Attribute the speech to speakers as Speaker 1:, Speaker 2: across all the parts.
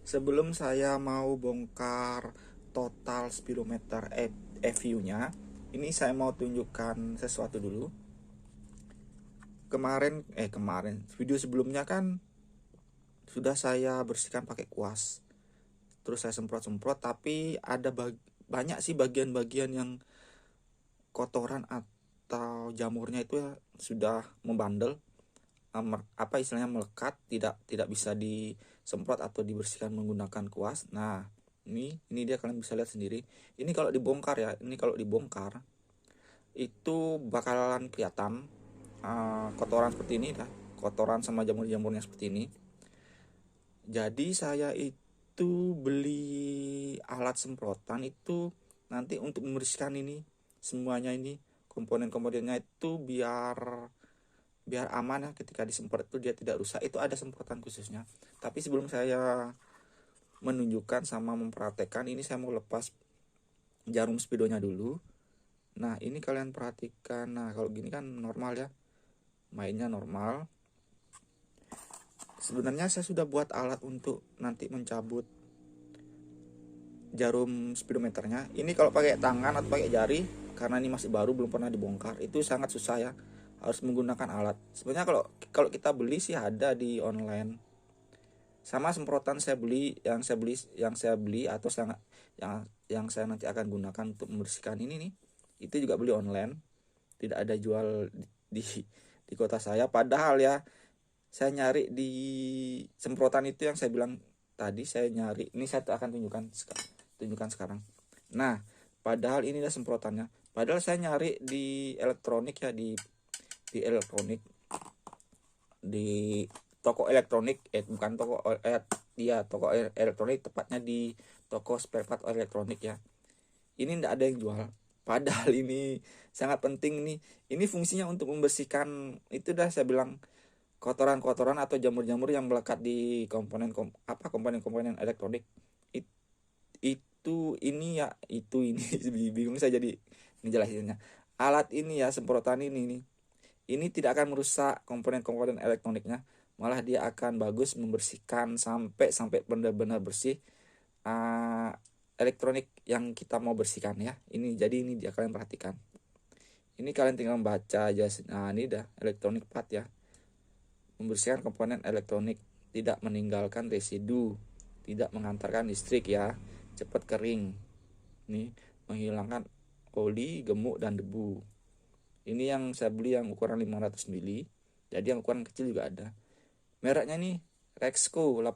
Speaker 1: Sebelum saya mau bongkar total speedometer EVU-nya, ini saya mau tunjukkan sesuatu dulu. Kemarin video sebelumnya kan sudah saya bersihkan pakai kuas. Terus saya semprot-semprot, tapi ada banyak sih bagian-bagian yang kotoran atau jamurnya itu ya sudah membandel, apa istilahnya melekat, tidak bisa disemprot atau dibersihkan menggunakan kuas. Nah, ini dia, kalian bisa lihat sendiri. Ini kalau dibongkar ya, itu bakalan kelihatan kotoran seperti ini dah, kotoran sama jamur-jamurnya seperti ini. Jadi saya itu beli alat semprotan itu nanti untuk membersihkan ini semuanya, ini komponen-komponennya itu biar aman ya, ketika disemprot itu dia tidak rusak. Itu ada semprotan khususnya. Tapi sebelum saya menunjukkan sama mempraktekkan ini, saya mau lepas jarum speedonya dulu. Nah, ini kalian perhatikan. Nah, kalau gini kan normal ya, mainnya normal. Sebenarnya saya sudah buat alat untuk nanti mencabut jarum speedometernya. Ini kalau pakai tangan atau pakai jari, karena ini masih baru, belum pernah dibongkar, itu sangat susah ya, harus menggunakan alat. Sebenarnya kalau kita beli sih ada di online. Sama semprotan yang saya beli atau yang saya nanti akan gunakan untuk membersihkan ini nih, itu juga beli online, tidak ada jual di kota saya. Padahal ya, saya nyari di semprotan itu yang saya bilang tadi, saya nyari, ini saya akan tunjukkan sekarang. Nah, padahal ini adalah semprotannya. Padahal saya nyari di elektronik ya, elektronik, di toko elektronik, bukan toko toko elektronik, tepatnya di toko spare part elektronik ya. Ini tidak ada yang jual. Padahal ini sangat penting nih. Ini fungsinya untuk membersihkan, itu dah saya bilang, kotoran-kotoran atau jamur-jamur yang melekat di komponen-komponen elektronik. Itu ini ya, itu ini bingung saya jadi ngejelasinnya. Alat ini ya, semprotan ini nih, ini tidak akan merusak komponen-komponen elektroniknya, malah dia akan bagus membersihkan sampai benar-benar bersih elektronik yang kita mau bersihkan ya. Jadi ini dia, kalian perhatikan. Ini kalian tinggal baca aja. Nah, ini dah elektronik part ya. Membersihkan komponen elektronik, tidak meninggalkan residu, tidak mengantarkan listrik ya, cepat kering. Nih, menghilangkan oli, gemuk dan debu. Ini yang saya beli yang ukuran 500 mili. Jadi yang ukuran kecil juga ada. Mereknya nih Rexco 18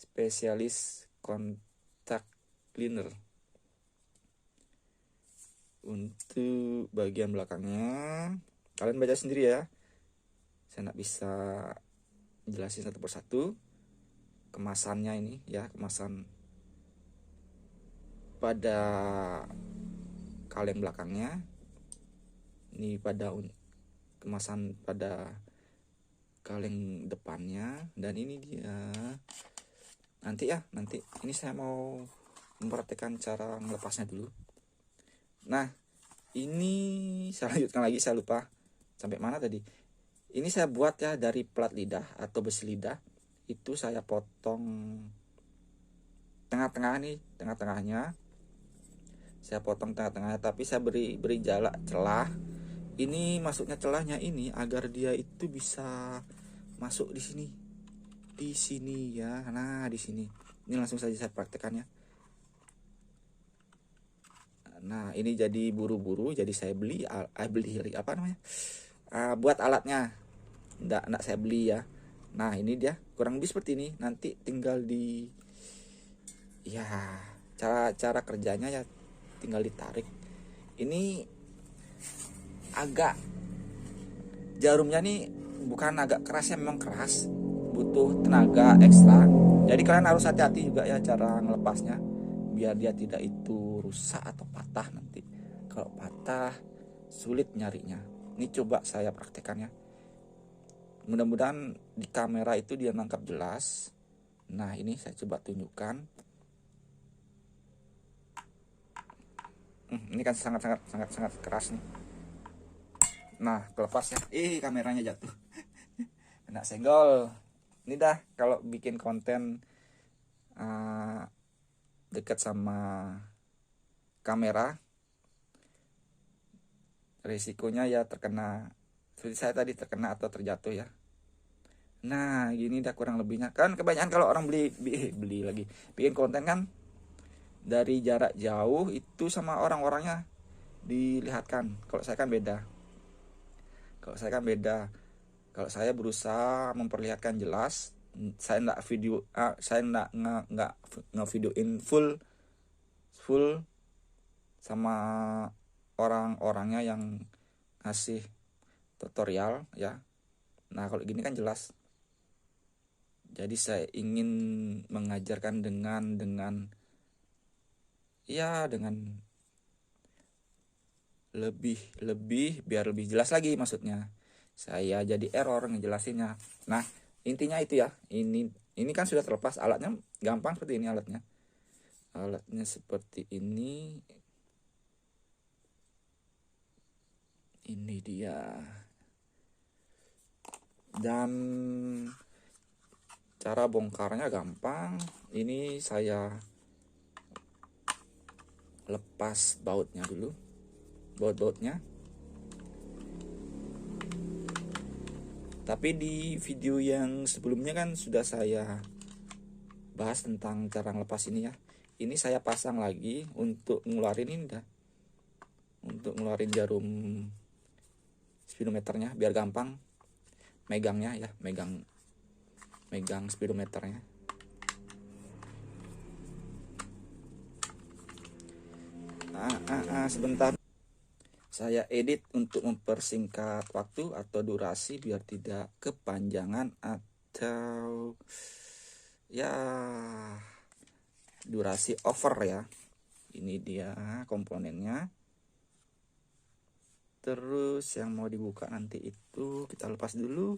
Speaker 1: Specialist Contact Cleaner. Untuk bagian belakangnya kalian baca sendiri ya, saya nggak bisa jelasin satu persatu. Kemasannya ini ya, kemasan pada kaleng belakangnya, ini pada kemasan pada kaleng depannya, dan ini dia. Nanti ini saya mau mempraktekkan cara melepasnya dulu. Nah, ini saya lanjutkan lagi, saya lupa sampai mana tadi. Ini saya buat ya dari plat lidah atau besi lidah. Itu saya potong tengah-tengahnya. Saya potong tengah-tengahnya, tapi saya beri celah. Ini masuknya celahnya ini agar dia itu bisa masuk di sini ya. Nah, di sini. Ini langsung saja saya praktekkan ya. Nah, ini jadi buru-buru, jadi saya beli apa namanya? Buat alatnya. Enggak saya beli ya. Nah, ini dia kurang lebih seperti ini. Nanti tinggal ya, cara kerjanya ya tinggal ditarik. Ini agak, jarumnya nih bukan agak keras ya, memang keras, butuh tenaga ekstra. Jadi kalian harus hati-hati juga ya cara ngelepasnya, biar dia tidak itu rusak atau patah nanti. Kalau patah sulit nyarinya. Ini coba saya praktekannya. Mudah-mudahan di kamera itu dia nangkap jelas. Nah, ini saya coba tunjukkan. Ini kan sangat keras nih. Nah, kelepas ya. Kameranya jatuh. Kena senggol. Ini dah, kalau bikin konten uh, dekat sama kamera, risikonya ya terkena seperti saya tadi, terkena atau terjatuh ya. Nah gini dah kurang lebihnya. Kan kebanyakan kalau orang beli lagi bikin konten kan dari jarak jauh itu sama orang-orangnya dilihatkan. Kalau saya kan beda. Kalau saya berusaha memperlihatkan jelas. Saya enggak video, saya enggak ngevideoin full sama orang-orangnya yang ngasih tutorial ya. Nah kalau gini kan jelas. Jadi saya ingin mengajarkan dengan lebih biar lebih jelas lagi maksudnya. Saya jadi error ngejelasinnya. Nah intinya itu ya. Ini kan sudah terlepas, alatnya gampang seperti ini alatnya. Alatnya seperti ini. Ini dia. Dan cara bongkarnya gampang. Ini saya lepas bautnya dulu. Baut-bautnya. Tapi di video yang sebelumnya kan sudah saya bahas tentang cara lepas ini ya. Ini saya pasang lagi untuk ngeluarin ini dah. Untuk ngeluarin jarum speedometernya biar gampang megangnya ya, megang speedometernya. Sebentar, saya edit untuk mempersingkat waktu atau durasi biar tidak kepanjangan atau ya durasi over ya. Ini dia komponennya. Terus yang mau dibuka nanti itu kita lepas dulu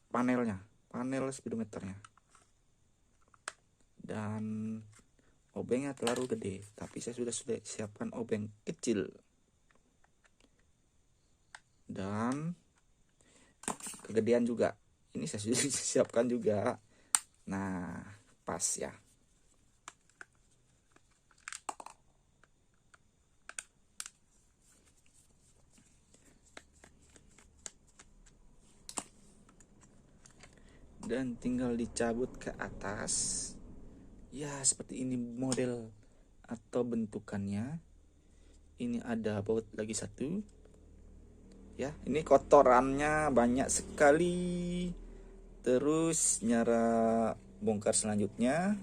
Speaker 1: panel speedometernya. Dan obengnya terlalu gede, tapi saya sudah siapkan obeng kecil. Dan kegedean juga. Ini saya sudah siapkan juga. Nah, pas ya. Dan tinggal dicabut ke atas. Ya, seperti ini model atau bentukannya. Ini ada baut lagi satu. Ya, ini kotorannya banyak sekali. Terus nyara bongkar selanjutnya.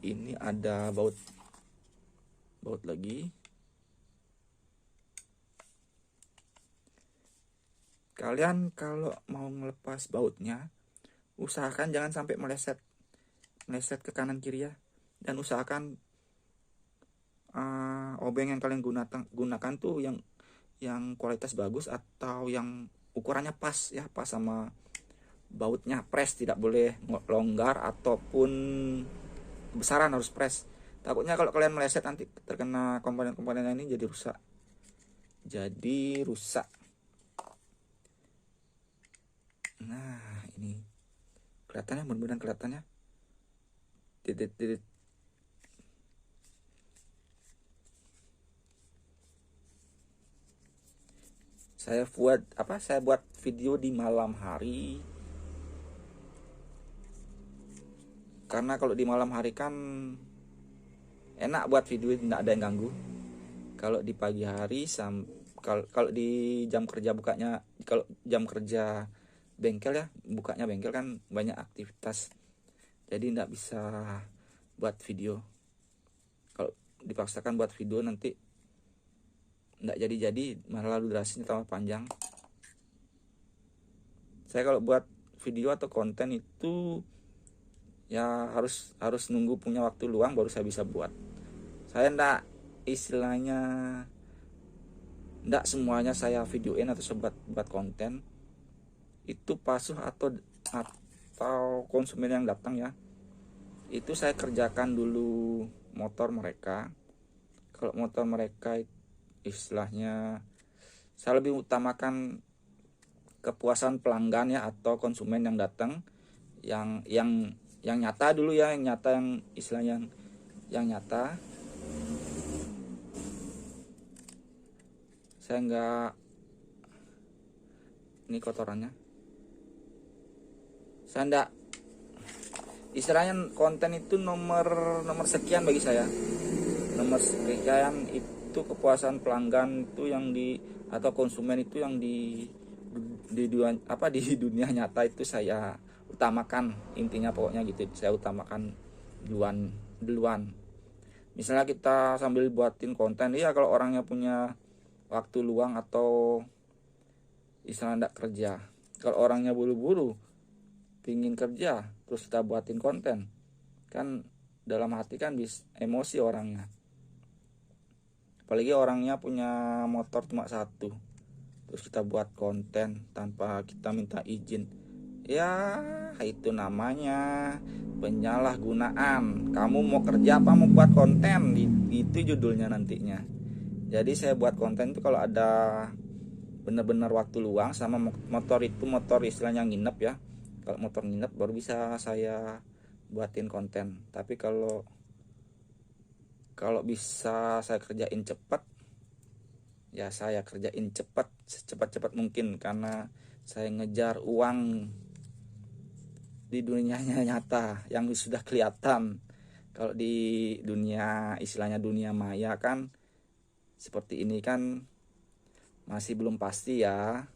Speaker 1: Ini ada baut lagi. Kalian kalau mau melepas bautnya, usahakan jangan sampai meleset ke kanan kiri ya. Dan usahakan obeng yang kalian gunakan tuh yang kualitas bagus atau yang ukurannya pas ya, pas sama bautnya. Press, tidak boleh longgar ataupun kebesaran, harus press. Takutnya kalau kalian meleset nanti terkena komponen-komponennya ini jadi rusak. Nah ini kelihatannya, mudah-mudahan kelihatannya. Titit. Saya buat video di malam hari. Karena kalau di malam hari kan enak buat video, tidak ada yang ganggu. Kalau di pagi hari kalau di jam kerja bukanya, kalau jam kerja bengkel ya, bukanya bengkel kan banyak aktivitas. Jadi tidak bisa buat video. Kalau dipaksakan buat video nanti tidak jadi, malah durasinya tambah panjang. Saya kalau buat video atau konten itu ya harus nunggu punya waktu luang baru saya bisa buat. Saya ndak semuanya saya videoin atau buat konten itu pasuh atau konsumen yang datang ya. Itu saya kerjakan dulu motor mereka. Kalau motor mereka istilahnya saya lebih utamakan kepuasan pelanggan ya atau konsumen yang datang yang nyata dulu ya, yang nyata, yang istilahnya yang nyata. Saya nggak, ini kotorannya, saya nggak, istilahnya konten itu nomor sekian bagi saya. Nomor sekian itu kepuasan pelanggan itu yang di, atau konsumen itu yang di dunia nyata itu saya utamakan, intinya pokoknya gitu. Saya utamakan duluan. Misalnya kita sambil buatin konten ya, kalau orangnya punya waktu luang atau istilah ndak kerja, kalau orangnya buru-buru pingin kerja terus kita buatin konten, kan dalam hati kan emosi orangnya. Apalagi orangnya punya motor cuma satu, terus kita buat konten tanpa kita minta izin, ya itu namanya penyalahgunaan. Kamu mau kerja apa mau buat konten, itu judulnya nantinya. Jadi saya buat konten itu kalau ada benar-benar waktu luang, sama motor itu motor istilahnya nginep ya. Kalau motor nginep baru bisa saya buatin konten. Tapi kalau bisa saya kerjain cepat, ya saya kerjain cepat, secepat-cepat mungkin, karena saya ngejar uang di dunia nyata yang sudah kelihatan. Kalau di dunia istilahnya dunia maya kan seperti ini kan masih belum pasti ya.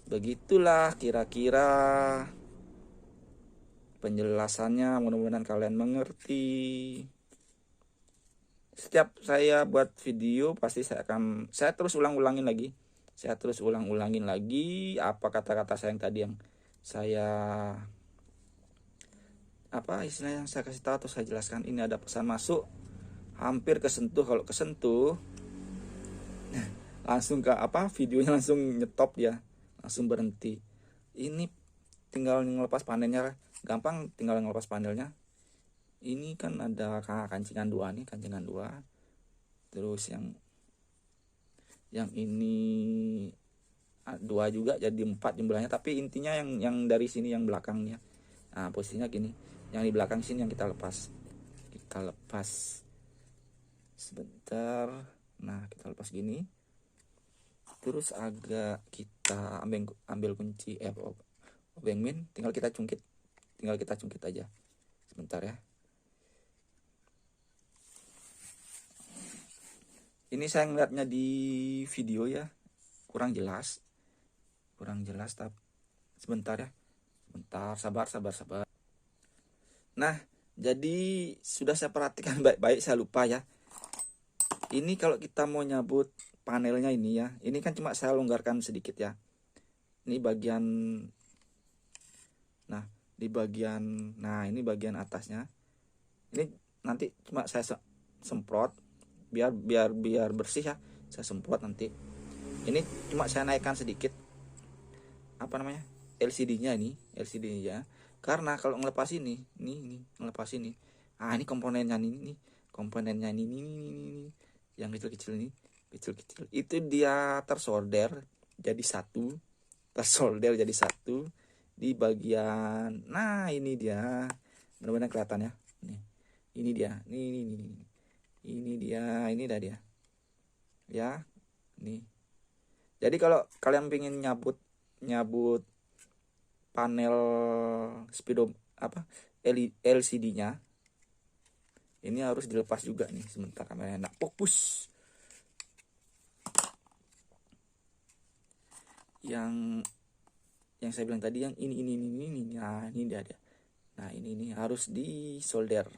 Speaker 1: Begitulah kira-kira penjelasannya, mudah-mudahan kalian mengerti. Setiap saya buat video pasti saya terus ulang-ulangin lagi. Saya terus ulang-ulangin lagi apa kata-kata saya yang tadi, yang saya istilah yang saya kasih tahu atau saya jelaskan. Ini ada pesan masuk, hampir kesentuh. Kalau kesentuh langsung ke videonya langsung nyetop, dia langsung berhenti. Ini tinggal ngelepas panelnya, gampang, tinggal ngelepas panelnya. Ini kan ada kancingan dua nih, kancingan dua. Terus yang ini dua juga, jadi 4 jumlahnya. Tapi intinya yang dari sini, yang belakangnya, nah posisinya gini, yang di belakang sini yang kita lepas sebentar. Nah kita lepas gini, terus agak kita ambil kunci obeng min, tinggal kita cungkit aja sebentar ya. Ini saya ngeliatnya di video ya kurang jelas tapi sebentar ya, sabar. Nah jadi sudah saya perhatikan baik-baik, saya lupa ya. Ini kalau kita mau nyabut panelnya ini ya, ini kan cuma saya longgarkan sedikit ya. Ini bagian, ini bagian atasnya. Ini nanti cuma saya semprot biar bersih ya, saya semprot nanti. Ini cuma saya naikkan sedikit LCD-nya ya, karena kalau ngelepas ini ngelepas ini, ini komponennya ini yang kecil itu dia tersolder jadi satu di bagian. Nah ini dia, benar-benar kelihatan ya. Ini dia, ini dah dia ya. Nih, jadi kalau kalian pengen nyabut panel LCD-nya, ini harus dilepas juga nih. Sebentar, kameranya enak fokus. Yang saya bilang tadi, yang ini. Nah ini dia. Nah ini harus disolder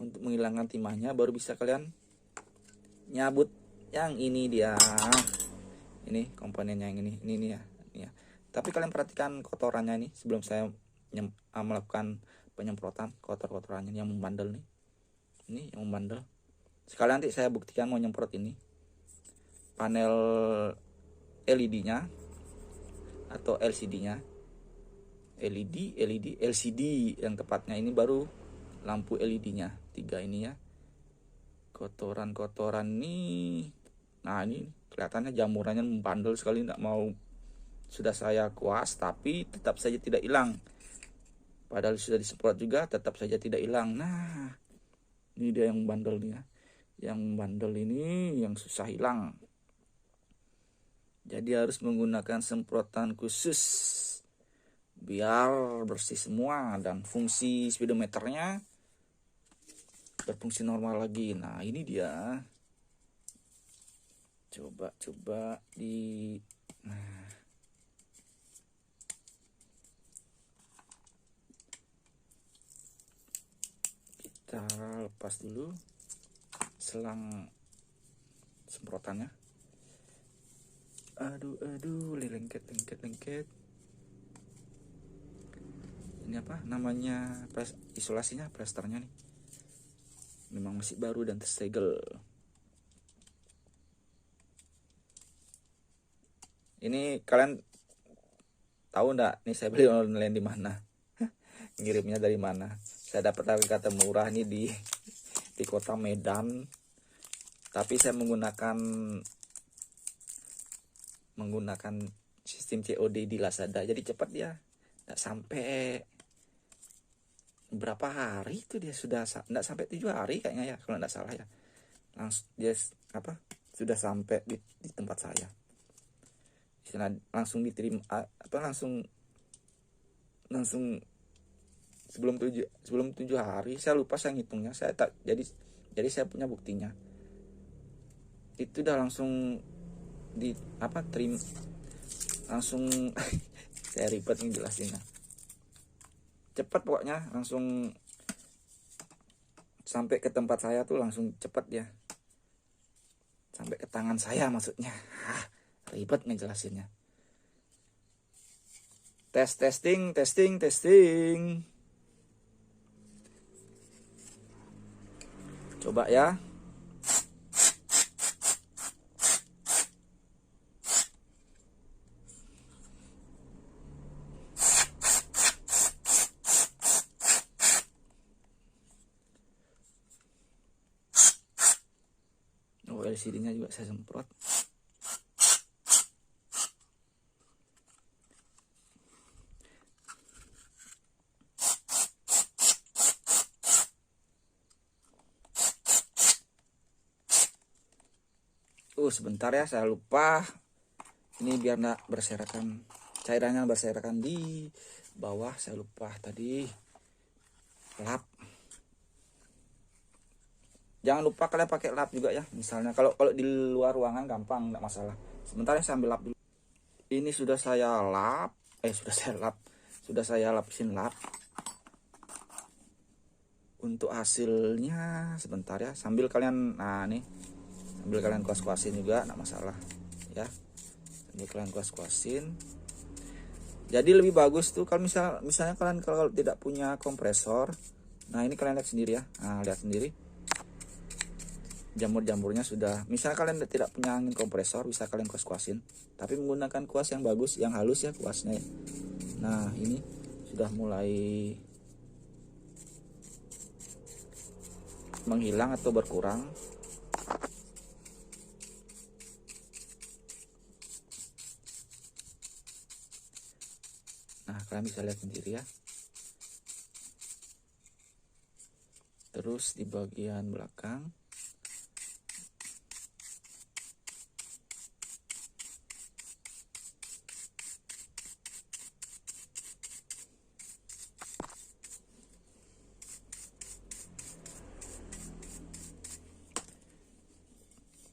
Speaker 1: untuk menghilangkan timahnya, baru bisa kalian nyabut yang ini dia. Ini komponennya yang ini ya. Tapi kalian perhatikan kotorannya nih sebelum saya melakukan penyemprotan. Kotorannya yang membandel nih. Ini yang membandel. Sekali nanti saya buktikan mau nyemprot ini panel LED-nya atau LCD-nya. LCD yang tepatnya, ini baru lampu LED-nya 3 ini ya. Kotoran nih. Nah ini kelihatannya jamurannya membandel sekali, tidak mau. Sudah saya kuas tapi tetap saja tidak hilang. padahal sudah disemprot juga tetap saja tidak hilang. Nah, ini dia yang bandel nih ya. Yang bandel ini yang susah hilang. Jadi harus menggunakan semprotan khusus biar bersih semua dan fungsi speedometernya berfungsi normal lagi. Nah, ini dia. Coba di nah, kita lepas dulu selang semprotannya. Aduh, lengket. Ini apa namanya, isolasinya, plasternya nih memang masih baru dan tersegel. Ini kalian tahu nggak nih saya beli online di mana? Ngirimnya dari mana? Saya dapat harga murah nih di kota Medan. Tapi saya menggunakan sistem COD di Lazada. Jadi cepat dia. Nggak sampai berapa hari itu dia sudah, nggak sampai 7 hari kayaknya ya kalau nggak salah ya. Langsung dia sudah sampai di tempat saya. Langsung diterima langsung sebelum 7 hari. Saya lupa saya ngitungnya, saya tak jadi saya punya buktinya. Itu udah langsung terima langsung. Saya ribet ngejelasinnya, cepat pokoknya, langsung sampai ke tempat saya tuh langsung cepat ya, sampai ke tangan saya maksudnya. Ribet ngejelasinnya. Testing. Coba ya. Oh, LCD-nya juga saya semprot. Sebentar ya, saya lupa. Ini biar nggak berserakan, cairannya berserakan di bawah. Saya lupa tadi lap. Jangan lupa kalian pakai lap juga ya. Misalnya kalau di luar ruangan gampang, nggak masalah. Sebentar ya, saya ambil lap dulu. Ini sudah saya lapisin lap. Untuk hasilnya sebentar ya, sambil kalian kuas-kuasin juga, nggak masalah ya. Sambil kalian kuas-kuasin. Jadi lebih bagus tuh kalau misalnya kalian kalau tidak punya kompresor. Nah, ini kalian lihat sendiri ya. Nah, lihat sendiri. Jamur-jamurnya sudah. Misalnya kalian tidak punya angin kompresor, bisa kalian kuas-kuasin. Tapi menggunakan kuas yang bagus, yang halus ya kuasnya. Nah, ini sudah mulai menghilang atau berkurang. Nah, kalian bisa lihat sendiri ya. Terus di bagian belakang.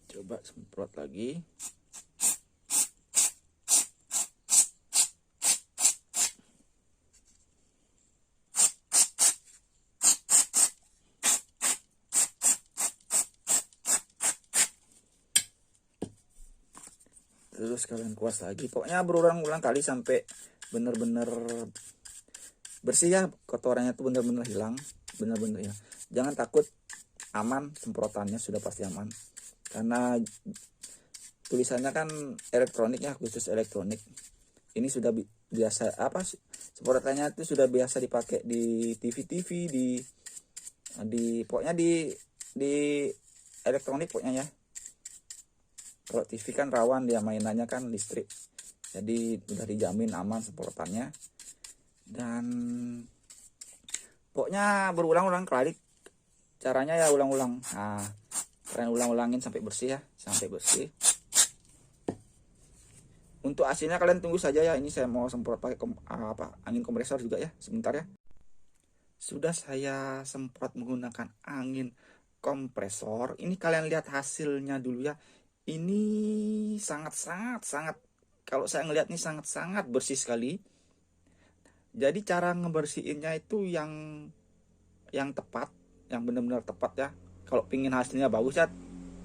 Speaker 1: Coba semprot lagi. Terus kalian kuas lagi, pokoknya berulang-ulang kali sampai bener-bener bersih ya, kotorannya tuh bener-bener hilang, bener-bener ya. Jangan takut, aman, semprotannya sudah pasti aman karena tulisannya kan elektronik ya, khusus elektronik. Ini sudah biasa semprotannya itu sudah biasa dipakai di TV di pokoknya di elektronik pokoknya ya. Kalau TV kan rawan dia mainannya kan listrik, jadi udah dijamin aman semprotannya. Dan Pokoknya berulang-ulang kali caranya ya, ulang-ulang. Nah, kalian ulang-ulangin sampai bersih ya, sampai bersih. Untuk hasilnya kalian tunggu saja ya. Ini saya mau semprot pakai angin kompresor juga ya, sebentar ya. Sudah saya semprot menggunakan angin kompresor. Ini kalian lihat hasilnya dulu ya. Ini sangat, kalau saya ngelihat ini sangat bersih sekali. Jadi cara ngebersihinnya itu yang tepat, yang benar-benar tepat ya. Kalau pingin hasilnya bagus ya,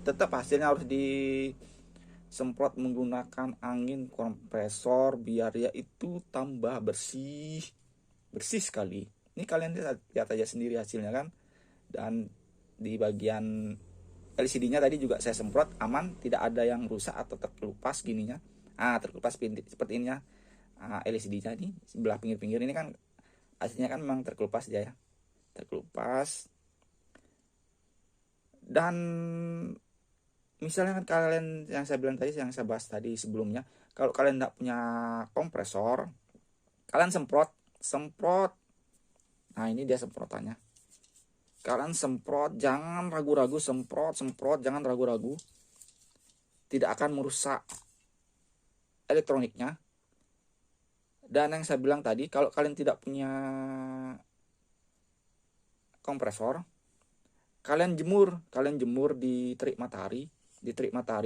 Speaker 1: tetap hasilnya harus disemprot menggunakan angin kompresor biar ya itu tambah bersih sekali. Ini kalian lihat aja sendiri hasilnya kan. Dan di bagian LCD-nya tadi juga saya semprot aman, tidak ada yang rusak atau terkelupas gininya. Terkelupas seperti ini ya. LCD-nya nih sebelah pinggir-pinggir ini kan aslinya kan memang terkelupas aja ya, terkelupas. Dan misalnya kan kalian, yang saya bilang tadi, yang saya bahas tadi sebelumnya, kalau kalian tidak punya kompresor, kalian semprot. Nah, ini dia semprotannya. Kalian semprot, jangan ragu-ragu, semprot, jangan ragu-ragu. Tidak akan merusak elektroniknya. Dan yang saya bilang tadi, kalau kalian tidak punya kompresor, kalian jemur di terik matahari,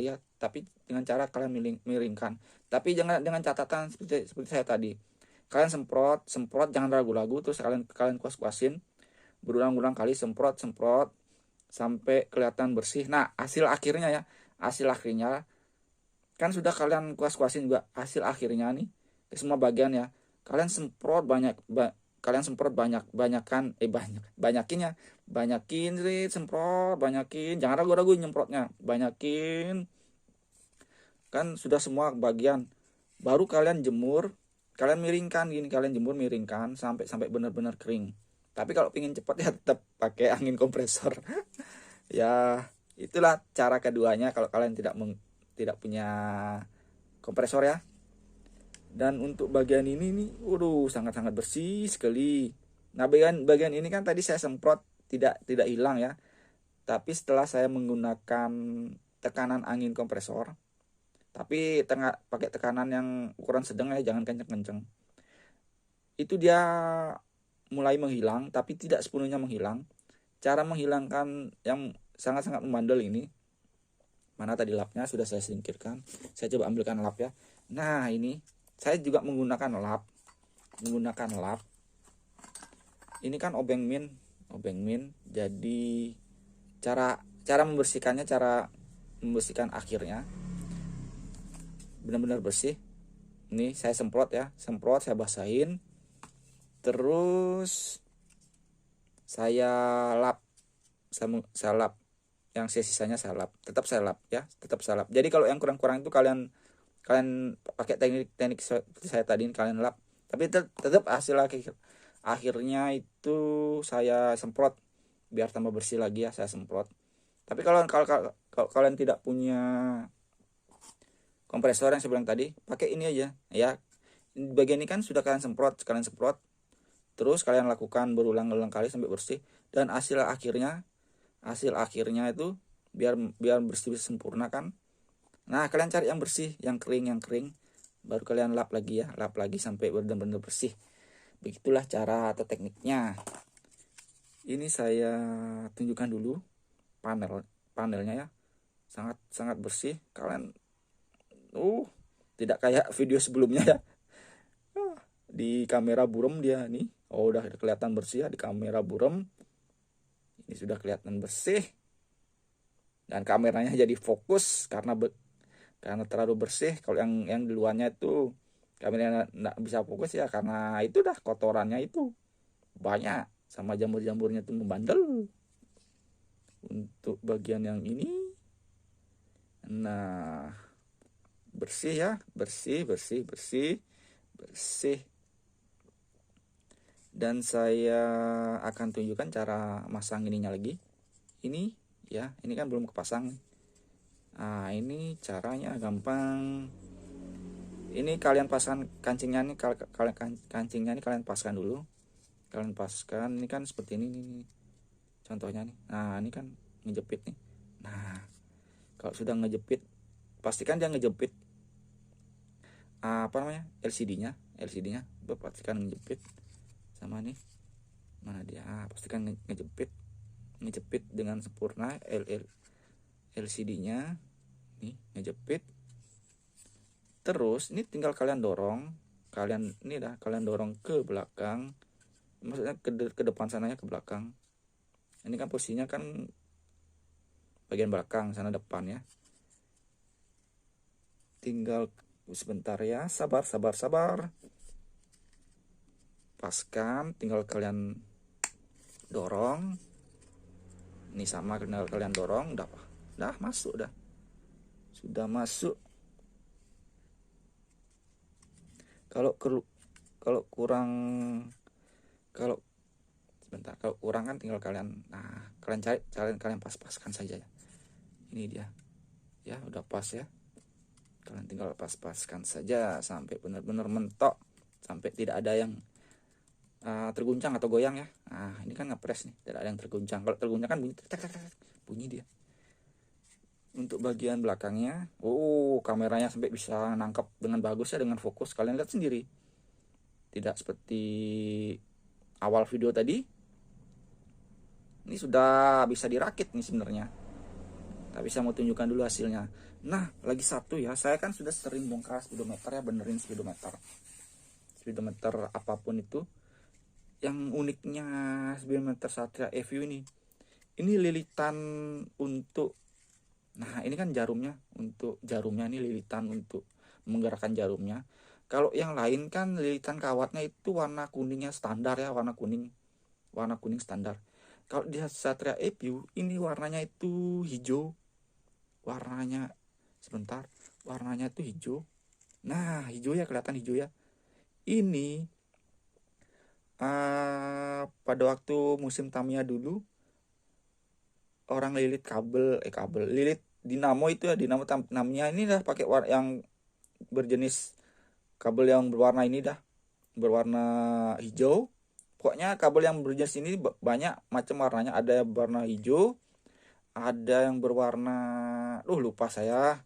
Speaker 1: ya, tapi dengan cara kalian miringkan. Tapi jangan dengan catatan seperti saya tadi. Kalian semprot, jangan ragu-ragu, terus kalian kuas-kuasin berulang-ulang kali, semprot sampai kelihatan bersih. Nah, hasil akhirnya kan sudah kalian kuas-kuasin juga. Hasil akhirnya nih ke semua bagian ya, kalian semprot banyakin semprot, jangan ragu-ragu nyemprotnya, banyakin kan sudah semua bagian. Baru kalian jemur, kalian miringkan sampai benar-benar kering. Tapi kalau pingin cepat ya tetap pakai angin kompresor. Ya itulah cara keduanya kalau kalian tidak punya kompresor ya. Dan untuk bagian ini nih, sangat bersih sekali. Nah, bagian ini kan tadi saya semprot tidak hilang ya. Tapi setelah saya menggunakan tekanan angin kompresor, tapi pakai tekanan yang ukuran sedang ya, jangan kenceng-kenceng. Itu dia mulai menghilang, tapi tidak sepenuhnya menghilang. Cara menghilangkan yang sangat membandel ini, mana tadi lapnya sudah saya singkirkan. Saya coba ambilkan lap ya. Nah, ini saya juga menggunakan lap. Ini kan obeng min. Jadi cara membersihkannya, cara membersihkan akhirnya benar-benar bersih. Ini saya semprot, saya basahin. Terus saya lap. Yang sisanya saya lap. Tetap saya lap. Jadi kalau yang kurang-kurang itu kalian pakai teknik seperti saya tadi, kalian lap. Tapi tetap hasil akhirnya itu saya semprot biar tambah bersih lagi ya, saya semprot. Tapi kalau kalian tidak punya kompresor yang saya bilang tadi, pakai ini aja ya. Bagian ini kan sudah kalian semprot. Terus kalian lakukan berulang-ulang kali sampai bersih. Dan hasil akhirnya itu biar bersih sempurna kan. Nah, kalian cari yang bersih, yang kering, baru kalian lap lagi sampai benar-benar bersih. Begitulah cara atau tekniknya. Ini saya tunjukkan dulu panelnya ya, sangat bersih. Kalian tidak kayak video sebelumnya ya. Di kamera buram dia nih, udah kelihatan bersih ya. Di kamera buram ini sudah kelihatan bersih, dan kameranya jadi fokus karena terlalu bersih. Kalau yang di luarnya itu kameranya nggak bisa fokus ya, karena itu dah kotorannya itu banyak sama jamur-jamurnya tuh membandel. Untuk bagian yang ini, nah bersih ya, bersih. Dan saya akan tunjukkan cara masang ininya lagi. Ini ya, ini kan belum kepasang. Nah, ini caranya gampang. Ini kalian pasang kancingnya nih, kalian pasang dulu. Kalian paskan, ini kan seperti ini nih contohnya nih. Nah ini kan ngejepit nih. Nah kalau sudah ngejepit, pastikan dia ngejepit apa namanya, LCD-nya pastikan ngejepit sama nih, mana dia, pastikan ngejepit dengan sempurna. LCD-nya nih ngejepit. Terus ini tinggal kalian dorong, kalian dorong ke belakang, maksudnya ke depan sananya, ke belakang. Ini kan posisinya kan bagian belakang, sana depan ya. Tinggal sebentar ya, sabar. Paskan, tinggal kalian dorong. Ini sama, tinggal kalian dorong, udah masuk dah. Sudah masuk. Kalau kurang, kalau sebentar, kalau kurang kan tinggal kalian, kalian cari, kalian pas-paskan saja ya. Ini dia ya, udah pas ya. Kalian tinggal pas-paskan saja sampai benar-benar mentok, sampai tidak ada yang terguncang atau goyang ya. Nah ini kan ngepres nih, tidak ada yang terguncang. Kalau terguncang kan bunyi bunyi dia. Untuk bagian belakangnya, kameranya sampai bisa nangkap dengan bagus ya, dengan fokus. Kalian lihat sendiri, tidak seperti awal video tadi. Ini sudah bisa dirakit nih sebenarnya, tapi saya mau tunjukkan dulu hasilnya. Nah lagi satu ya, saya kan sudah sering bongkar speedometer ya, benerin speedometer apapun itu. Yang uniknya speedometer Satria EView ini lilitan untuk, nah ini kan jarumnya, untuk jarumnya ini lilitan untuk menggerakkan jarumnya. Kalau yang lain kan lilitan kawatnya itu warna kuningnya standar ya, warna kuning standar. Kalau di Satria EView ini warnanya itu hijau, warnanya itu hijau. Nah hijau ya, kelihatan hijau ya. Ini pada waktu musim Tamiya dulu, orang lilit lilit dinamo itu ya, dinamo Tamiya ini dah pakai yang berjenis kabel yang berwarna ini dah, berwarna hijau. Pokoknya kabel yang berjenis ini banyak macam warnanya, ada yang berwarna hijau, ada yang berwarna lupa saya,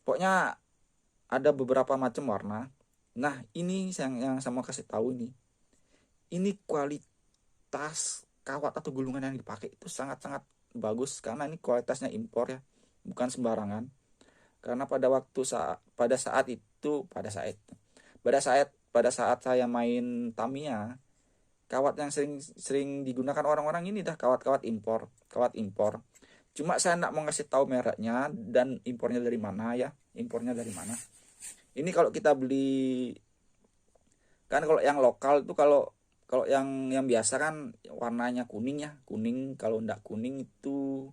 Speaker 1: pokoknya ada beberapa macam warna. Nah ini yang saya mau kasih tahu ini kualitas kawat atau gulungan yang dipakai itu sangat-sangat bagus, karena ini kualitasnya impor ya, bukan sembarangan. Karena pada saat saya main Tamiya, kawat yang sering digunakan orang-orang ini dah kawat impor. Cuma saya nggak mau ngasih tahu mereknya dan impornya dari mana ya, ini kalau kita beli kan, kalau yang lokal itu, kalau yang biasa kan warnanya kuning ya, kalau enggak kuning itu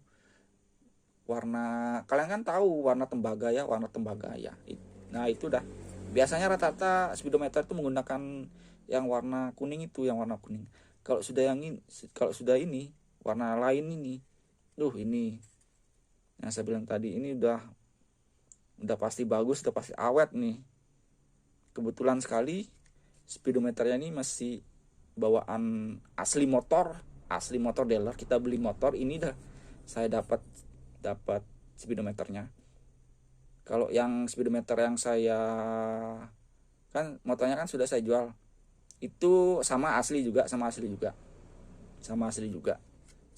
Speaker 1: warna, kalian kan tahu warna tembaga ya. Nah itu dah biasanya rata-rata speedometer itu menggunakan yang warna kuning itu, Kalau sudah ini warna lain ini, ini yang saya bilang tadi, ini udah pasti bagus, udah pasti awet nih. Kebetulan sekali speedometernya ini masih bawaan asli motor dealer. Kita beli motor ini dah saya dapat speedometernya. Kalau yang speedometer yang saya, kan motornya kan sudah saya jual, itu sama asli juga.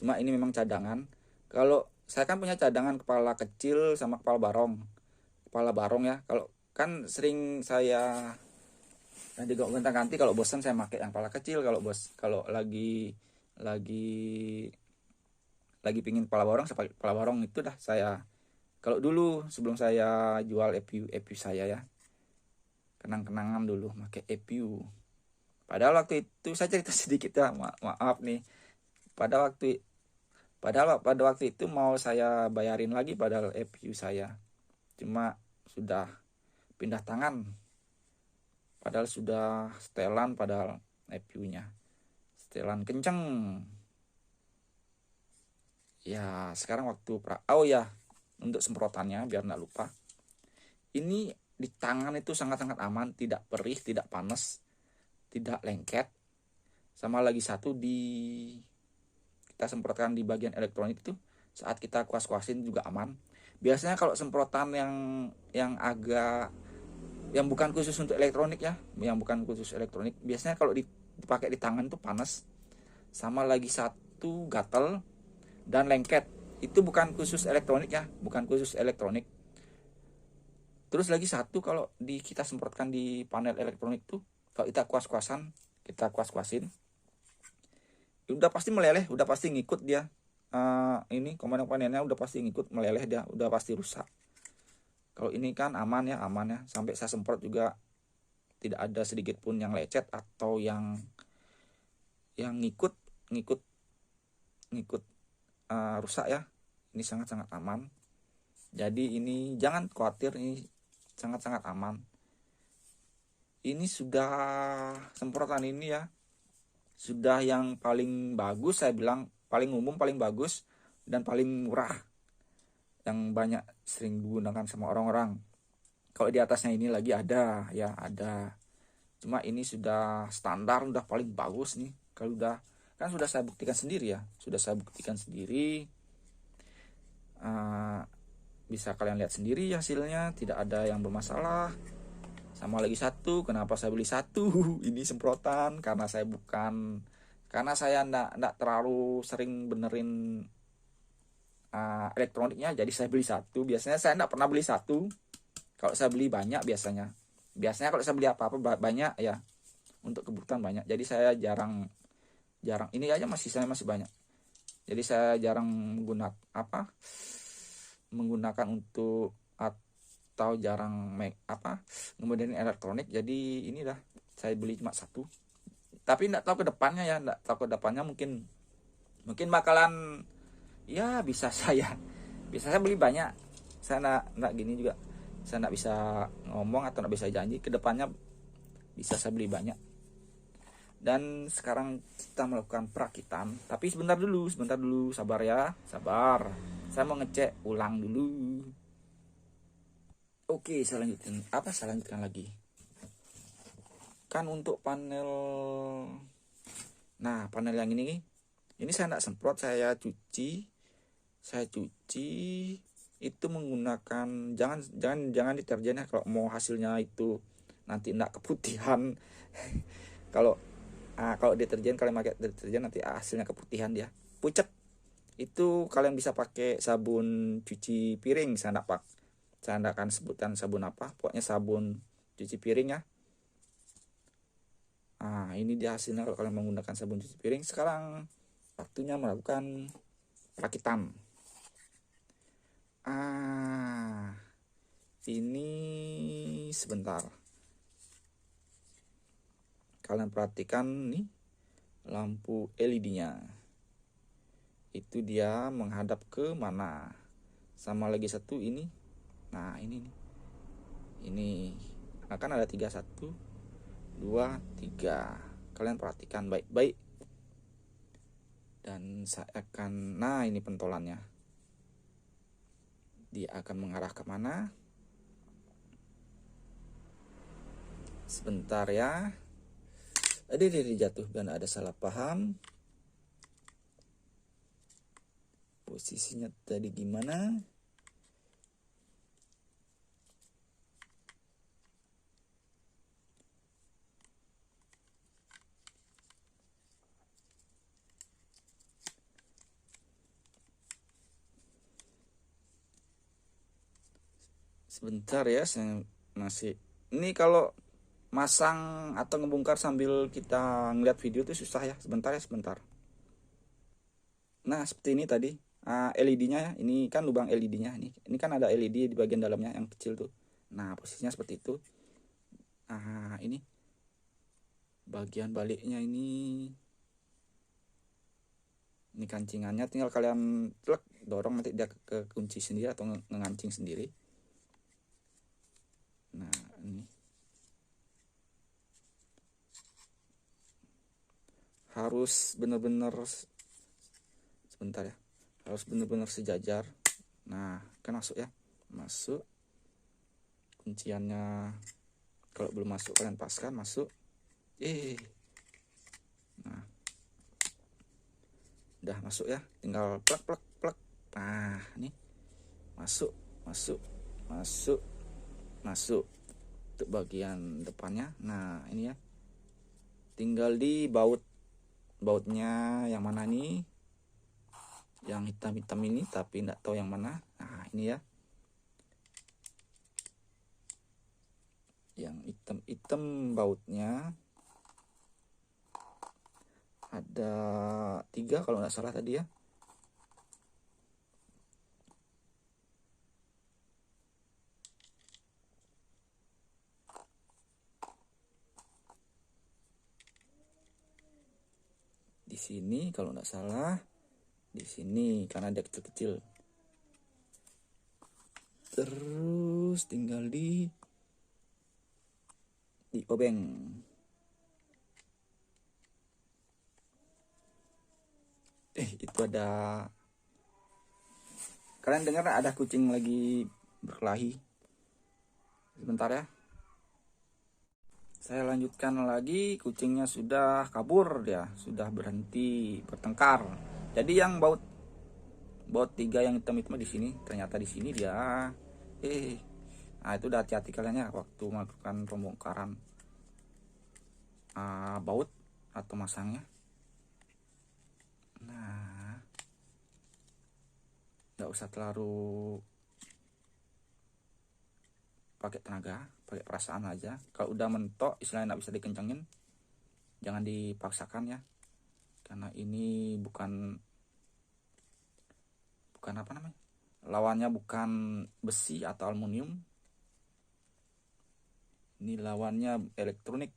Speaker 1: Cuma ini memang cadangan. Kalau saya kan punya cadangan kepala kecil sama kepala barong ya. Kalau kan sering saya gonta-ganti, kalau bosan saya pakai yang kepala kecil. Kalau lagi pingin kepala barong, saya pakai kepala barong. Itu dah saya, kalau dulu sebelum saya jual EView saya ya, kenang-kenangan dulu pakai EView. Padahal waktu itu saya cerita sedikit ya, maaf nih. Padahal pada waktu itu mau saya bayarin lagi padahal EView saya, cuma sudah pindah tangan. Padahal sudah setelan, padahal EView-nya setelan kenceng. Ya sekarang waktu untuk semprotannya biar nggak lupa. Ini di tangan itu sangat-sangat aman, tidak perih, tidak panas, tidak lengket. sama lagi satu kita semprotkan di bagian elektronik itu saat kita kuas-kuasin juga aman. Biasanya kalau semprotan yang agak yang bukan khusus untuk elektronik ya, yang bukan khusus elektronik, biasanya kalau dipakai di tangan tuh panas, sama lagi satu gatel dan lengket. Itu bukan khusus elektronik ya, bukan khusus elektronik. Terus lagi satu, kalau kita semprotkan di panel elektronik tuh, kalau kita kuas-kuasin, udah pasti meleleh, udah pasti ngikut dia. Ini komponen-komponennya udah pasti ngikut meleleh, dia udah pasti rusak. Kalau ini kan aman ya, sampai saya semprot juga tidak ada sedikit pun yang lecet atau yang ngikut ngikut ngikut rusak ya. Ini sangat-sangat aman. Jadi ini jangan khawatir, ini sangat-sangat aman. Ini sudah semprotan ini ya, sudah yang paling bagus, saya bilang paling umum, paling bagus, dan paling murah, yang banyak sering digunakan sama orang-orang. Kalau di atasnya ini lagi ada ya, ada, cuma ini sudah standar, udah paling bagus nih. Kalau udah, kan sudah saya buktikan sendiri ya, bisa kalian lihat sendiri hasilnya, tidak ada yang bermasalah. Sama lagi satu, kenapa saya beli satu ini semprotan, karena saya ndak terlalu sering benerin elektroniknya, jadi saya beli satu. Biasanya saya ndak pernah beli satu, kalau saya beli banyak biasanya kalau saya beli apa-apa banyak ya, untuk kebutuhan banyak. Jadi saya jarang ini aja saya masih banyak, jadi saya jarang menggunakan untuk, atau jarang kemudian elektronik. Jadi ini dah saya beli cuma satu, tapi nggak tahu ke depannya ya, mungkin bakalan ya, bisa saya beli banyak. Saya nggak gini juga, saya nggak bisa ngomong atau nggak bisa janji ke depannya bisa saya beli banyak. Dan sekarang kita melakukan perakitan, tapi sebentar dulu, sabar ya, saya mau ngecek ulang dulu. Oke, saya lanjutkan lagi. Kan untuk panel yang ini saya nggak semprot, saya cuci itu menggunakan, jangan deterjen ya, kalau mau hasilnya itu nanti nggak keputihan. kalau deterjen, kalian pakai deterjen nanti hasilnya keputihan, dia pucet. Itu kalian bisa pakai sabun cuci piring. Saya nggak akan sebutkan sabun apa, pokoknya sabun cuci piring ya. Ini dia hasilnya kalau kalian menggunakan sabun cuci piring. Sekarang waktunya melakukan perakitan. Ini sebentar, kalian perhatikan nih lampu LED-nya itu dia menghadap ke mana. Sama lagi satu ini, ini akan ada 3, 1, 2, 3. Kalian perhatikan baik-baik, dan saya akan, ini pentolannya, dia akan mengarah ke mana. Sebentar ya, jatuh, biar ada salah paham. Posisinya tadi gimana? Sebentar ya, saya masih, ini kalau masang atau ngebongkar sambil kita ngeliat video itu susah ya. Sebentar. Nah, seperti ini tadi LED-nya ya. Ini kan lubang LED-nya, ini kan ada LED di bagian dalamnya yang kecil tuh. Nah, posisinya seperti itu. Ini bagian baliknya, ini kancingannya, tinggal kalian dorong, nanti dia ke kunci sendiri atau ngegancing sendiri. Nah, ini harus benar-benar, sebentar ya, harus benar-benar sejajar. Nah, kan masuk ya, masuk kunciannya. Kalau belum masuk, kalian paskan masuk. Nah, Udah masuk ya, tinggal plak plak plak. Nah ini masuk masuk masuk masuk untuk bagian depannya. Nah ini ya, tinggal di bautnya yang mana nih, yang hitam-hitam ini, tapi enggak tahu yang mana. Nah ini ya, yang hitam-hitam bautnya ada 3 kalau nggak salah tadi ya. Di sini kalau nggak salah, di sini karena dia kecil-kecil. Terus tinggal di obeng. Itu ada, kalian dengar ada kucing lagi berkelahi. Sebentar ya, saya lanjutkan lagi. Kucingnya sudah kabur, dia sudah berhenti bertengkar. Jadi yang baut 3 yang hitam-hitam di sini, ternyata di sini dia. Nah itu udah hati-hati kalian ya waktu melakukan pembongkaran baut atau masangnya. Nah nggak usah terlalu pakai tenaga, pakai perasaan aja. Kalau udah mentok, istilahnya nggak bisa dikencengin, jangan dipaksakan ya, karena ini bukan apa namanya, lawannya bukan besi atau aluminium, ini lawannya elektronik.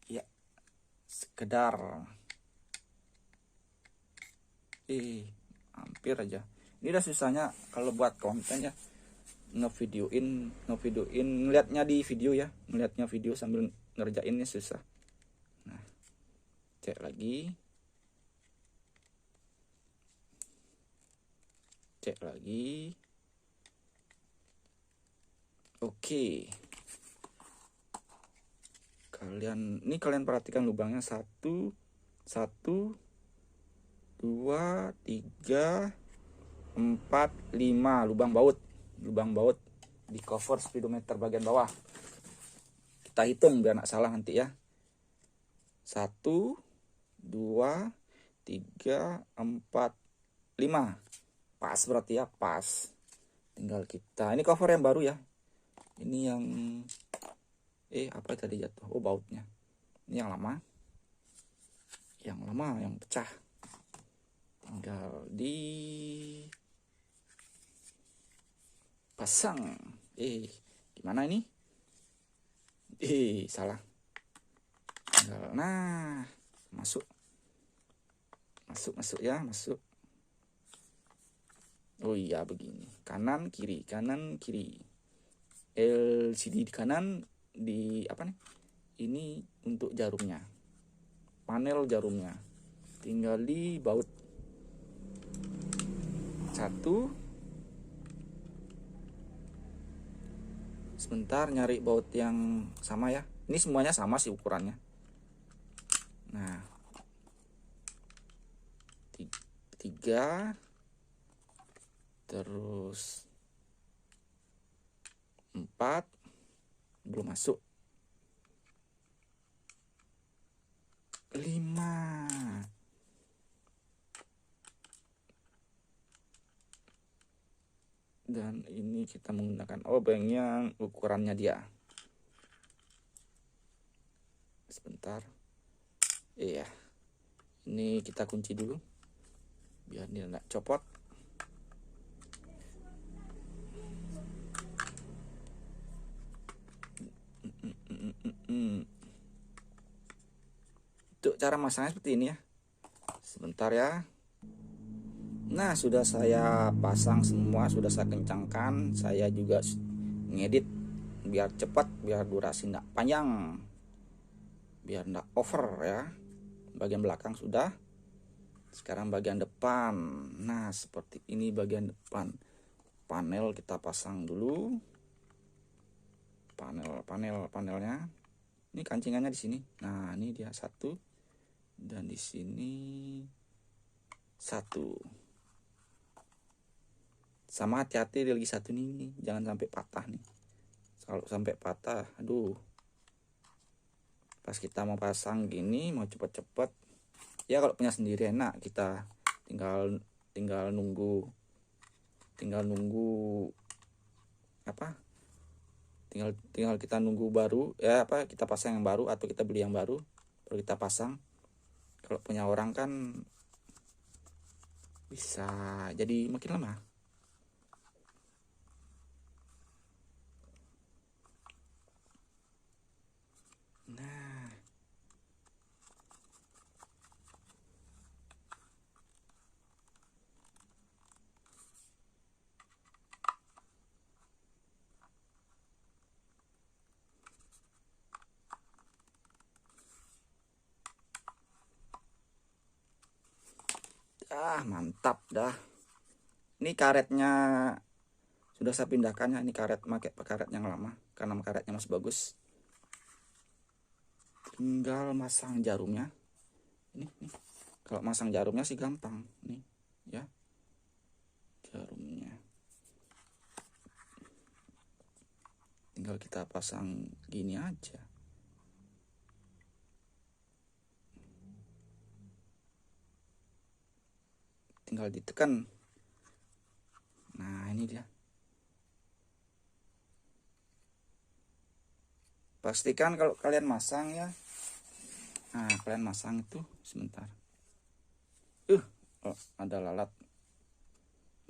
Speaker 1: Ya sekedar hampir aja. Ini udah susahnya kalau buat konten ya, ngevideoin ngeliatnya di video ya, ngeliatnya video sambil ngerjainnya susah. Nah cek lagi, oke. Kalian perhatikan lubangnya, 1 2 3 4 5 lubang baut di cover speedometer bagian bawah. Kita hitung biar nggak salah nanti ya. 1 2 3 4 5, pas berarti ya, pas. Tinggal kita, ini cover yang baru ya, ini yang apa tadi jatuh, bautnya. Ini yang lama yang pecah, tinggal dipasang. Gimana ini? Salah. Tinggal, nah masuk ya, masuk. Oh iya begini, kanan kiri LCD di kanan, di apa nih, ini untuk jarumnya, panel jarumnya, tinggal di baut 1. Sebentar nyari baut yang sama ya, ini semuanya sama sih ukurannya. Nah 3, terus 4 belum masuk, 5. Dan ini kita menggunakan obeng yang ukurannya dia. Sebentar. Iya. Ini kita kunci dulu biar dia nggak copot. Untuk cara masangnya seperti ini ya. Sebentar ya. Nah sudah saya pasang semua, sudah saya kencangkan. Saya juga ngedit biar cepat, biar durasi nggak panjang, biar nggak over ya. Bagian belakang sudah. Sekarang bagian depan. Nah seperti ini bagian depan. Panel kita pasang dulu. panelnya. Ini kancingannya di sini. Nah, ini dia satu, dan di sini satu. Sama hati-hati lagi satu nih, jangan sampai patah nih. Kalau sampai patah, aduh. Pas kita mau pasang gini, mau cepet-cepet, ya kalau punya sendiri enak, kita tinggal nunggu apa? Tinggal kita nunggu baru, ya apa, kita pasang yang baru atau kita beli yang baru baru kita pasang. Kalau punya orang kan bisa jadi makin lama. Nah, mantap dah. Ini karetnya sudah saya pindahkan ya. Ini pakai karet yang lama karena karetnya masih bagus. Tinggal masang jarumnya. Ini. Kalau masang jarumnya sih gampang nih, ya. Jarumnya tinggal kita pasang gini aja. Tinggal ditekan. Nah, ini dia. Pastikan kalau kalian masang ya. Nah, kalian masang itu sebentar. Oh, ada lalat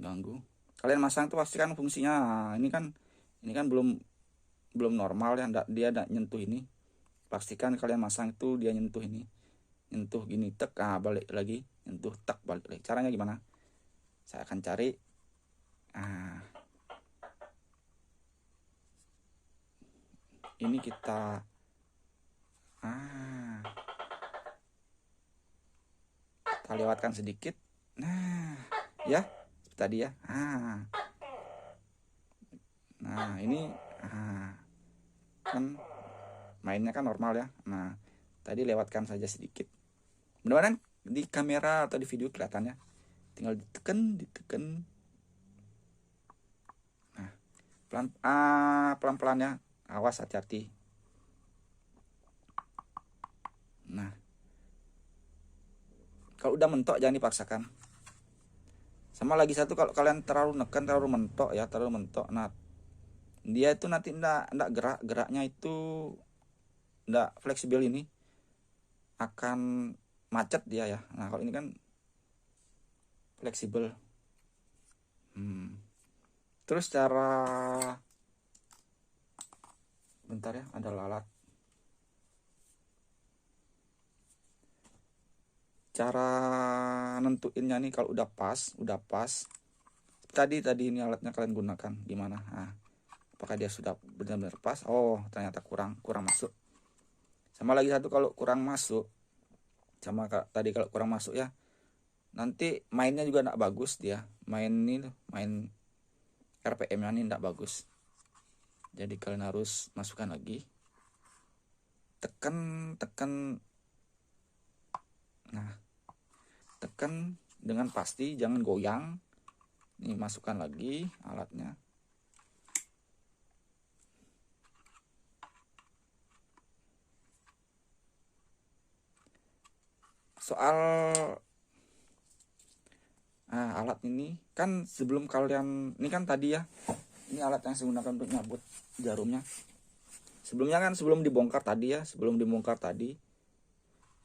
Speaker 1: ganggu. Kalian masang tuh pastikan fungsinya. Nah, ini kan belum normal ya, dia enggak nyentuh ini. Pastikan kalian masang itu dia nyentuh ini. Nyentuh gini, tek, balik lagi, nyentuh, tak, balik lagi. Caranya gimana? Saya akan cari. Ini kita lewatkan sedikit. Nah, ya seperti tadi ya. Nah, ini kan mainnya kan normal ya. Nah, tadi lewatkan saja sedikit. Mudah-mudahan di kamera atau di video kelihatannya. Tinggal ditekan. Nah, pelan-pelan ya. Awas, hati-hati. Nah, kalau udah mentok jangan dipaksakan. Sama lagi satu, kalau kalian terlalu mentok. Nah, dia itu nanti enggak geraknya itu enggak fleksibel, ini akan macet dia ya. Nah, kalau ini kan fleksibel. Terus bentar ya, ada lalat. Cara nentuinnya nih, kalau udah pas. Tadi ini alatnya kalian gunakan gimana? Nah, apakah dia sudah benar-benar pas? Oh, ternyata kurang masuk. Sama lagi satu, kalau kurang masuk, tadi kalau kurang masuk ya, nanti mainnya juga enggak bagus dia. Main RPM-nya ini enggak bagus. Jadi kalian harus masukkan lagi. Tekan. Nah, tekan dengan pasti, jangan goyang. Nih, masukkan lagi alatnya. Soal alat ini kan sebelum kalian, ini kan tadi ya, ini alat yang saya gunakan untuk nyabut jarumnya. Sebelum dibongkar tadi,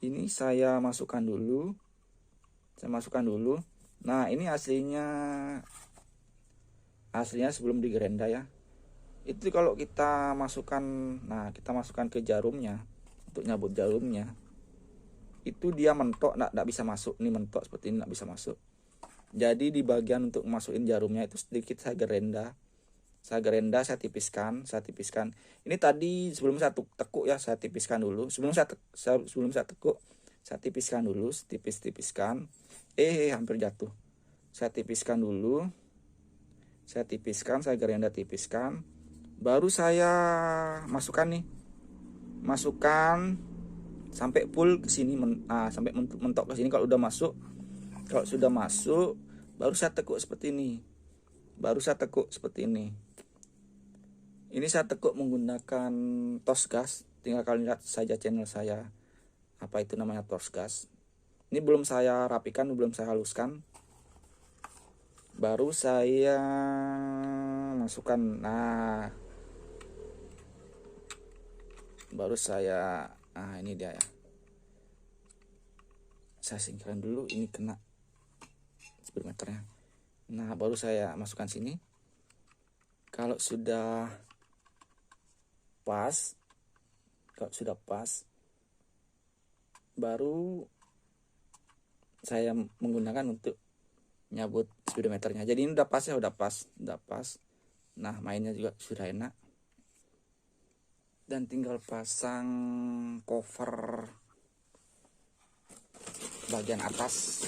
Speaker 1: ini saya masukkan dulu. Nah, ini aslinya sebelum digerenda ya. Itu kalau kita masukkan ke jarumnya untuk nyabut jarumnya, itu dia mentok, enggak bisa masuk. Ini mentok seperti ini, enggak bisa masuk. Jadi di bagian untuk masukin jarumnya itu sedikit saya gerenda, saya tipiskan. Ini tadi sebelum saya tekuk ya, saya tipiskan dulu. Sebelum saya tekuk, saya tipiskan dulu, tipiskan. Hampir jatuh. Saya tipiskan dulu. Saya gerenda tipiskan. Baru saya masukkan nih, masukkan sampai full ke sini, sampai mentok ke sini. Kalau udah masuk, kalau sudah masuk, baru saya tekuk seperti ini. Baru saya tekuk seperti ini. Ini saya tekuk menggunakan tos gas. Tinggal kalian lihat saja channel saya, apa itu namanya tos gas. Ini belum saya rapikan, belum saya haluskan. Baru saya masukkan. Nah, baru saya, ini dia ya. Saya singkirkan dulu, ini kena speedometernya. Nah, baru saya masukkan sini. Kalau sudah pas, baru saya menggunakan untuk nyabut speedometernya. Jadi ini udah pas ya, udah pas. Nah, mainnya juga sudah enak. Dan tinggal pasang cover bagian atas.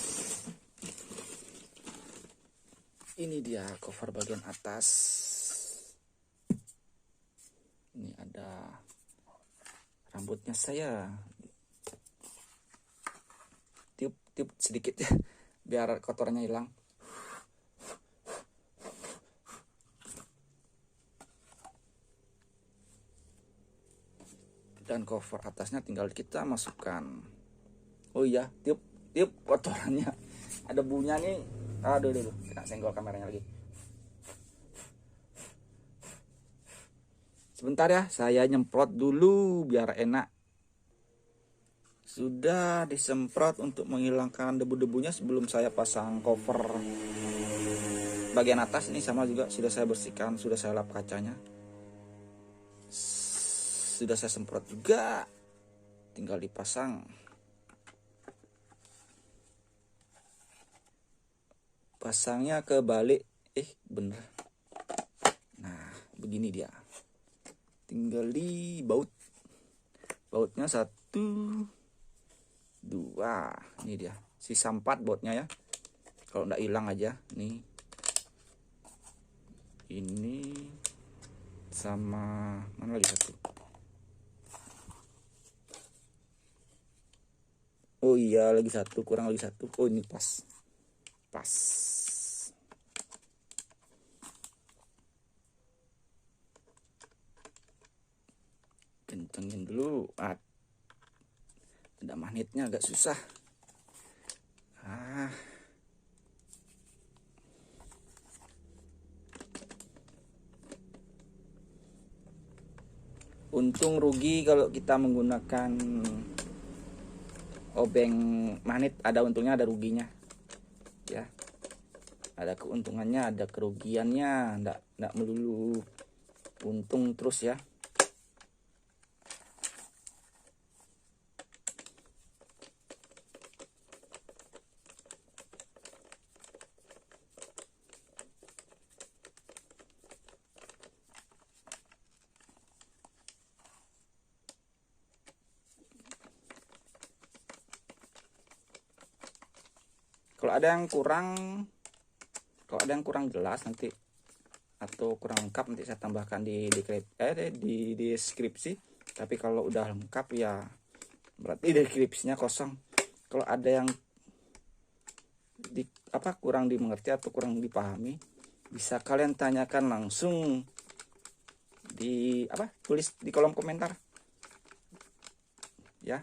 Speaker 1: Ini dia cover bagian atas. Ini ada rambutnya, saya tiup sedikit ya, biar kotorannya hilang. Dan cover atasnya tinggal kita masukkan. Oh iya, tiup kotorannya. Ada bunyinya nih. Aduh, kena senggol kameranya lagi. Sebentar ya, saya nyemprot dulu biar enak. Sudah disemprot untuk menghilangkan debu-debunya sebelum saya pasang cover bagian atas. Ini sama juga sudah saya bersihkan, sudah saya lap kacanya. Sudah saya semprot juga. Tinggal dipasang. Pasangnya kebalik. Bener. Nah, begini dia. Tinggal di baut. Bautnya 1, 2. Ini dia. Sisa 4 bautnya ya. Kalau nggak hilang aja. Nih. Ini sama mana lagi satu? Oh iya, lagi satu, kurang lagi satu. Oh, ini pas. Kencengin dulu. Ada magnetnya, agak susah. Untung rugi kalau kita menggunakan obeng magnet. Ada untungnya, ada ruginya ya. Ada keuntungannya, ada kerugiannya. Nggak melulu untung terus ya. Kalau ada yang kurang jelas nanti atau kurang lengkap, nanti saya tambahkan di deskripsi. Tapi kalau udah lengkap ya berarti deskripsinya kosong. Kalau ada yang kurang dimengerti atau kurang dipahami, bisa kalian tanyakan langsung tulis di kolom komentar ya.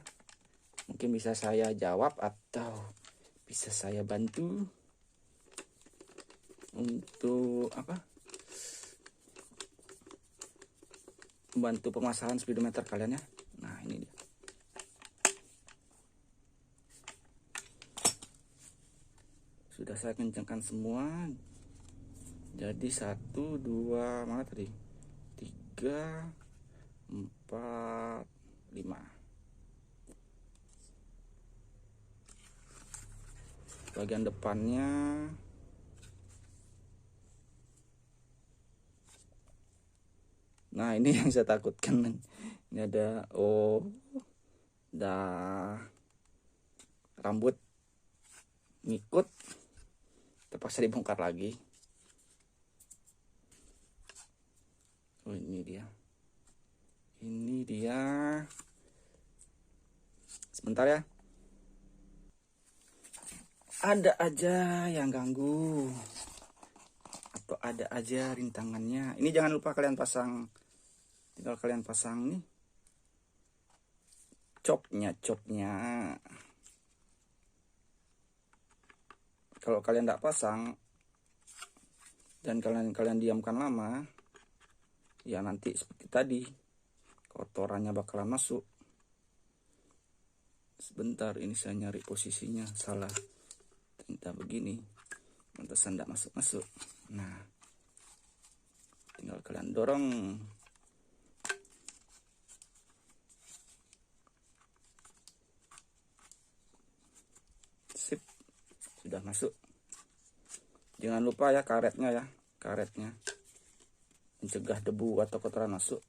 Speaker 1: Mungkin bisa saya jawab atau bisa saya bantu untuk membantu pemasangan speedometer kalian ya. Nah, ini dia. Sudah saya kencangkan semua. Jadi 1, 2, mana tadi? 3, 4, 5. Bagian depannya nah, ini yang saya takutkan. Ini ada rambut ngikut, terpaksa dibongkar lagi. Oh, ini Ini dia. Sebentar ya. Ada aja yang ganggu. Atau ada aja rintangannya. Ini jangan lupa kalian pasang. Tinggal kalian pasang nih. Copnya. Kalau kalian tidak pasang dan kalian diamkan lama, ya nanti seperti tadi kotorannya bakalan masuk. Sebentar, ini saya nyari posisinya salah. Ternyata begini, pantesan tidak masuk. Nah, tinggal kalian dorong. Sip, sudah masuk. Jangan lupa ya karetnya mencegah debu atau kotoran masuk.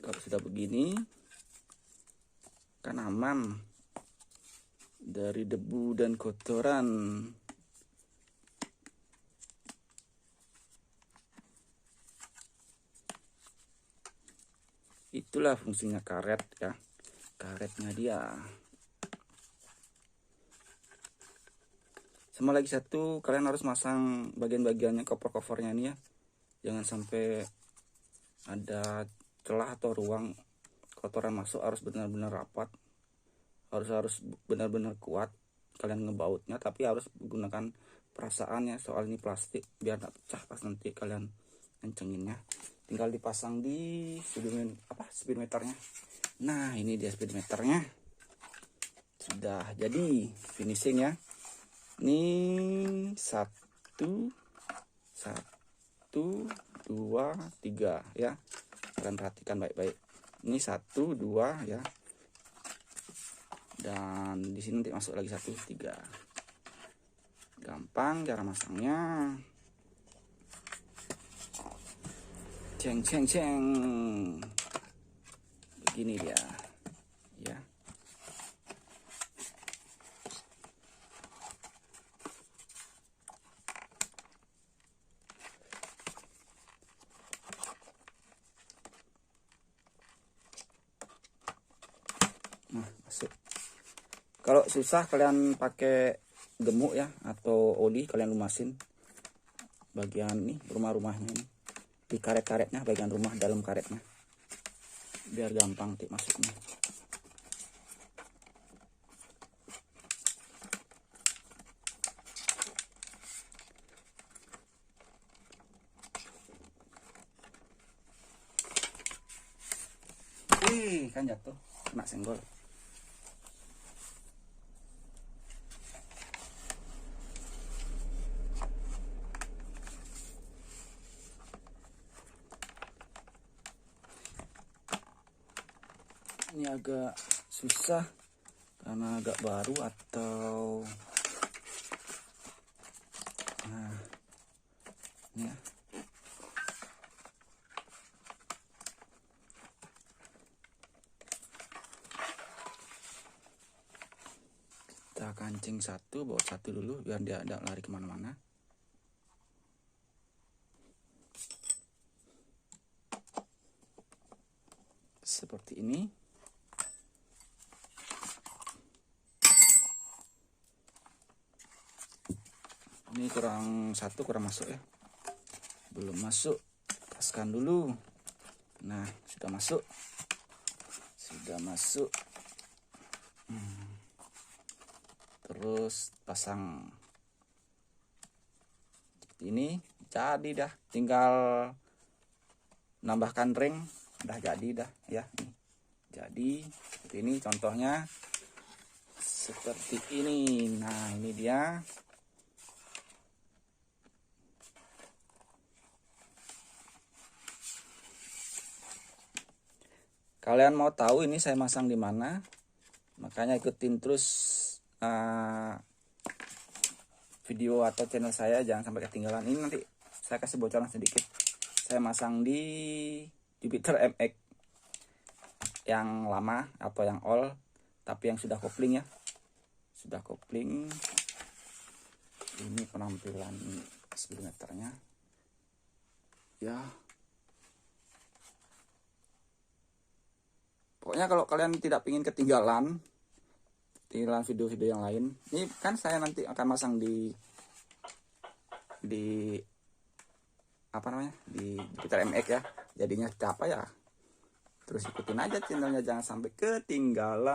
Speaker 1: Kalau sudah begini kan aman dari debu dan kotoran. Itulah fungsinya karet ya, karetnya dia. Sama lagi satu, kalian harus masang bagian-bagiannya, cover-covernya ini ya. Jangan sampai ada celah atau ruang kotoran masuk. Harus benar-benar rapat, harus benar-benar kuat kalian ngebautnya, tapi harus menggunakan perasaannya. Soal ini plastik, biar tidak pecah pas nanti kalian kencenginnya. Tinggal dipasang di speedometernya. Nah, ini dia speedometernya. Sudah jadi finishing ya. Ini 1, 2, 3 ya. Kalian perhatikan baik-baik. Ini 1, 2 ya. Dan di sini nanti masuk lagi 1, 3. Gampang cara masangnya. Ceng. Begini dia. Ya. Nah, masuk. Kalau susah kalian pakai gemuk ya atau oli, kalian lumasin bagian nih rumah-rumahnya ini, di karet-karetnya, bagian rumah dalam karetnya, biar gampang nanti masuknya. Kan jatuh, kena senggol. Ini agak susah karena agak baru atau nah ini ya. Kita kancing satu, bawa satu dulu biar dia tidak lari kemana-mana. Seperti ini. Ini kurang masuk ya, belum masuk, paskan dulu. Nah, sudah masuk. Terus pasang seperti ini, jadi dah, tinggal nambahkan ring, udah jadi dah ya. Jadi seperti ini contohnya, seperti ini. Nah, ini dia. Kalian mau tahu ini saya masang di mana? Makanya ikutin terus video atau channel saya, jangan sampai ketinggalan. Ini nanti saya kasih bocoran sedikit. Saya masang di Jupiter MX yang lama atau yang all, tapi yang sudah kopling ya. Sudah kopling. Ini penampilan speedometernya ya. Pokoknya kalau kalian tidak ingin ketinggalan video-video yang lain, ini kan saya nanti akan masang di apa namanya, di Jupiter MX ya. Jadinya apa ya, terus ikutin aja channelnya, jangan sampai ketinggalan.